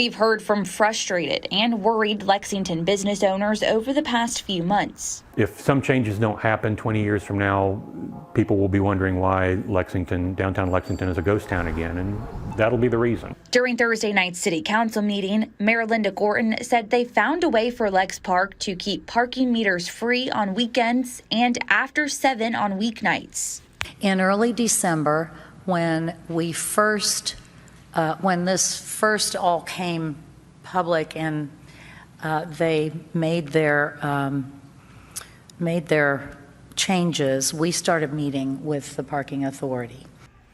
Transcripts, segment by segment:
We've heard from frustrated and worried Lexington business owners over the past few months. If some changes don't happen 20 years from now, people will be wondering why downtown Lexington is a ghost town again, and that'll be the reason. During Thursday night's city council meeting, Mayor Linda Gorton said they found a way for Lex Park to keep parking meters free on weekends and after 7 on weeknights. In early December, when this first all came public and they made their changes, we started meeting with the parking authority.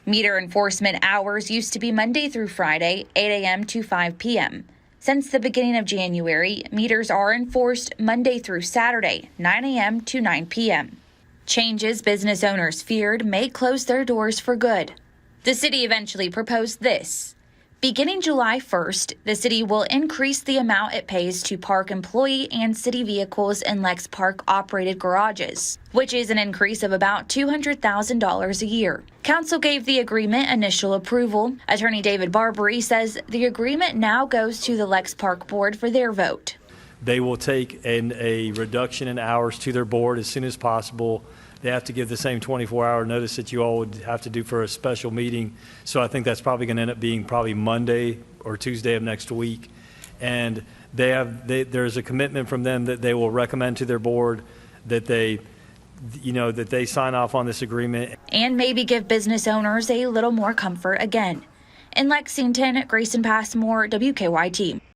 Meter enforcement hours used to be Monday through Friday, 8 a.m. to 5 p.m. Since the beginning of January, meters are enforced Monday through Saturday, 9 a.m. to 9 p.m. Changes business owners feared may close their doors for good. The city eventually proposed this. Beginning July 1st, the city will increase the amount it pays to park employee and city vehicles in Lex Park operated garages, which is an increase of about $200,000 a year. Council gave the agreement initial approval. Attorney David Barbary says the agreement now goes to the Lex Park board for their vote. They will take a reduction in hours to their board as soon as possible. They have to give the same 24-hour notice that you all would have to do for a special meeting. So I think that's probably going to end up being probably Monday or Tuesday of next week. And there's a commitment from them that they will recommend to their board that they sign off on this agreement. And maybe give business owners a little more comfort again. In Lexington, Grayson Passmore, WKYT.